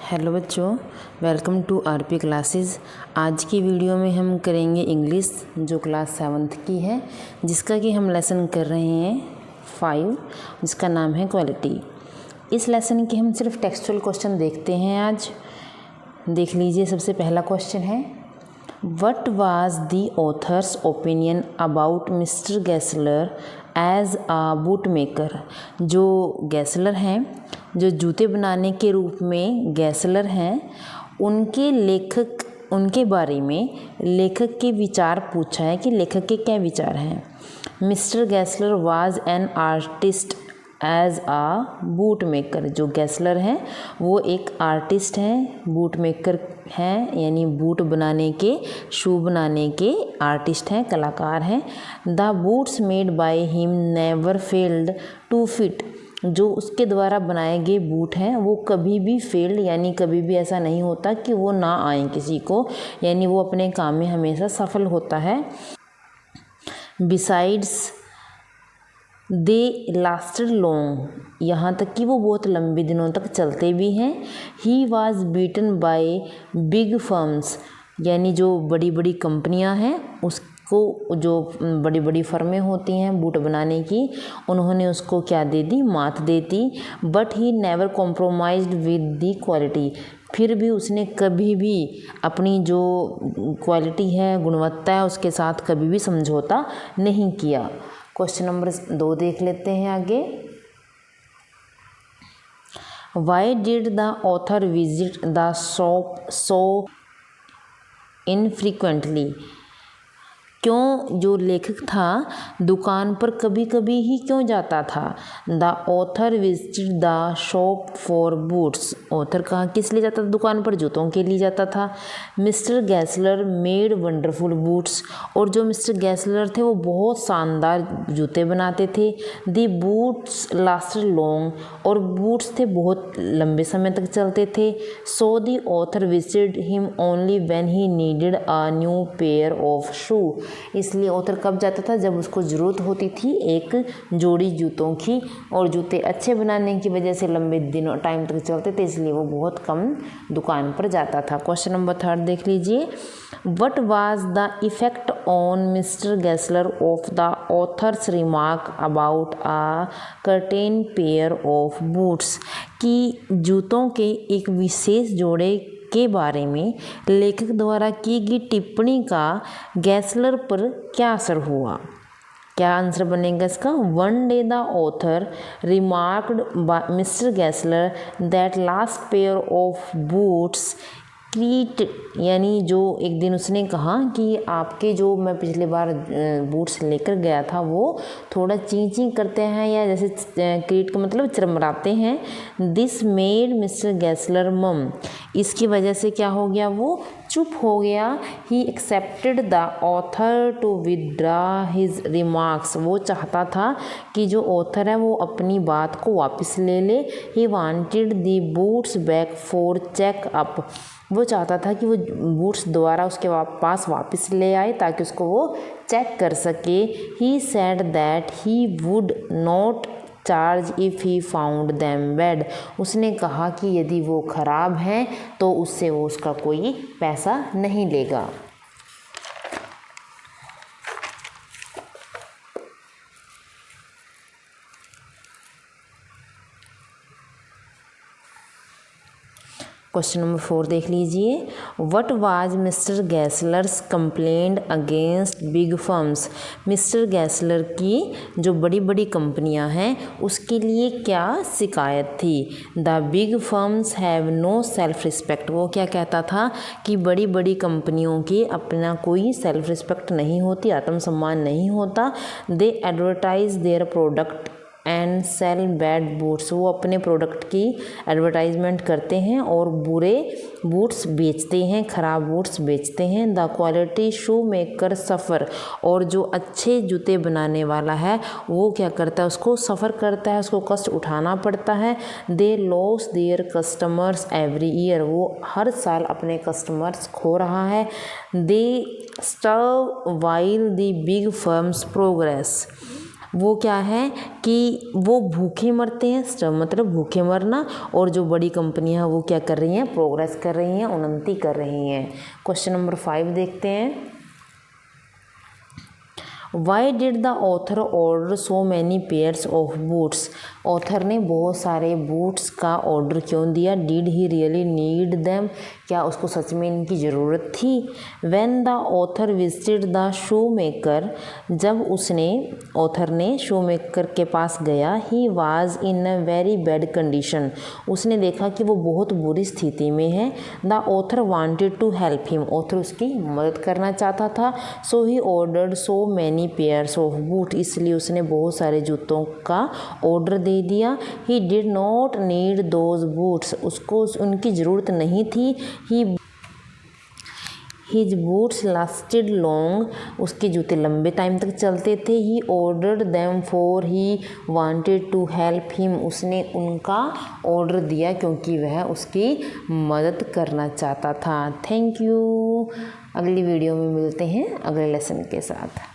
Hello बच्चों, welcome to RP classes. आज की वीडियो में हम करेंगे इंग्लिश जो क्लास 7th की है, जिसका कि हम लेसन कर रहे हैं 5, जिसका नाम है क्वालिटी। इस लेसन के हम सिर्फ टेक्सचुअल क्वेश्चन देखते हैं। आज देख लीजिए। सबसे पहला क्वेश्चन है, what was the author's opinion about mister Gessler as a boot maker. जो गैसलर हैं, जो जूते बनाने के रूप में गैसलर हैं, उनके बारे में लेखक के विचार पूछा है कि लेखक के क्या विचार हैं। Mister Gessler was an artist as a boot maker. जो गैसलर हैं वो एक आर्टिस्ट हैं, बूट मेकर हैं, यानी बूट बनाने के, शू बनाने के आर्टिस्ट हैं, कलाकार हैं। The boots made by him never failed to fit. जो उसके द्वारा बनाए गए बूट हैं वो कभी भी फेल्ड, यानी कभी भी ऐसा नहीं होता कि वो ना आए किसी को, यानी वो अपने काम में हमेशा सफल होता है। बिसाइड्स दे लास्टेड लॉन्ग, यहाँ तक कि वो बहुत लंबे दिनों तक चलते भी हैं। He was beaten by big firms, यानी जो बड़ी बड़ी कंपनियां हैं, उसको जो बड़ी बड़ी फर्में होती हैं बूट बनाने की, उन्होंने उसको क्या दे दी, मात दे दी। But he never compromised with the quality, फिर भी उसने कभी भी अपनी जो क्वालिटी है, गुणवत्ता है, उसके साथ कभी भी समझौता नहीं किया। क्वेश्चन नंबर 2 देख लेते हैं आगे। Why did the author visit the shop so infrequently. क्यों जो लेखक था दुकान पर कभी कभी ही क्यों जाता था। The author visited the shop for boots. Author कहाँ किस लिए जाता था, दुकान पर जूतों के लिए जाता था। मिस्टर गैसलर मेड वंडरफुल बूट्स, और जो मिस्टर गैसलर थे वो बहुत शानदार जूते बनाते थे। द बूट्स लास्टेड लॉन्ग, और बूट्स थे बहुत लंबे समय तक चलते थे। So the author visited him only when he needed a new pair of shoe. इसलिए ऑथर कब जाता था, जब उसको ज़रूरत होती थी एक जोड़ी जूतों की, और जूते अच्छे बनाने की वजह से लंबे दिनों टाइम तक चलते थे, इसलिए वो बहुत कम दुकान पर जाता था। क्वेश्चन नंबर 3 देख लीजिए। What was the effect on mister Gessler of the author's remark about a certain pair of boots. कि जूतों के एक विशेष जोड़े के बारे में लेखक द्वारा की गई टिप्पणी का गैसलर पर क्या असर हुआ। क्या आंसर बनेगा इसका। One day the author remarked mister Gessler that last pair of boots creaked, यानी जो एक दिन उसने कहा कि आपके जो मैं पिछले बार बूट्स लेकर गया था वो थोड़ा ची ची करते हैं, या जैसे क्रीट का मतलब चरमराते हैं। दिस मेड मिस्टर गैसलर मम, इसकी वजह से क्या हो गया, वो चुप हो गया। He accepted the author to withdraw his remarks, वो चाहता था कि जो ऑथर है वो अपनी बात को वापस ले ले। He wanted the boots back for check up, वो चाहता था कि वो बूट्स दोबारा उसके पास वापस ले आए ताकि उसको वो चेक कर सके। He said that he would not charge if he found them bad, उसने कहा कि यदि वो ख़राब हैं तो उससे वो उसका कोई पैसा नहीं लेगा। क्वेश्चन नंबर 4 देख लीजिए। What was mister Gessler's complaint against big firms. Mister Gessler की जो बड़ी बड़ी कंपनियां हैं उसके लिए क्या शिकायत थी। The big firms have no self respect, वो क्या कहता था कि बड़ी बड़ी कंपनियों की अपना कोई सेल्फ रिस्पेक्ट नहीं होती, आत्मसम्मान नहीं होता। They advertise their product and sell bad boots, वो अपने प्रोडक्ट की एडवर्टाइजमेंट करते हैं और बुरे बूट्स बेचते हैं, ख़राब बूट्स बेचते हैं। द क्वालिटी शू मेकर सफ़र, और जो अच्छे जूते बनाने वाला है वो क्या करता है, उसको सफ़र करता है, उसको कष्ट उठाना पड़ता है। They lose their customers every year, वो हर साल अपने कस्टमर्स खो रहा है। They starve while the big firms progress, वो क्या है कि वो भूखे मरते हैं, स्टर्व मतलब भूखे मरना, और जो बड़ी कंपनियां वो क्या कर रही हैं, प्रोग्रेस कर रही हैं, उन्नति कर रही हैं। क्वेश्चन नंबर 5 देखते हैं। Why did the author order so many pairs of boots? Author ने बहुत सारे बूट्स का ऑर्डर क्यों दिया? Did he really need them? क्या उसको सच में इनकी ज़रूरत थी? When the author visited the shoe maker, जब उसने ऑथर ने शू मेकर के पास गया, he was in a very bad condition, उसने देखा कि वो बहुत बुरी स्थिति में है। The author wanted to help him, author उसकी मदद करना चाहता था। So he ordered so many pairs of boot, इसलिए उसने बहुत सारे जूतों का ऑर्डर दे दिया। He did not need those boots, उसको उनकी ज़रूरत नहीं थी। हिज बूट्स लास्टेड लॉन्ग, उसके जूते लंबे टाइम तक चलते थे। He ordered them for he wanted to help him, उसने उनका ऑर्डर दिया क्योंकि वह उसकी मदद करना चाहता था। Thank you. अगली वीडियो में मिलते हैं अगले लेसन के साथ।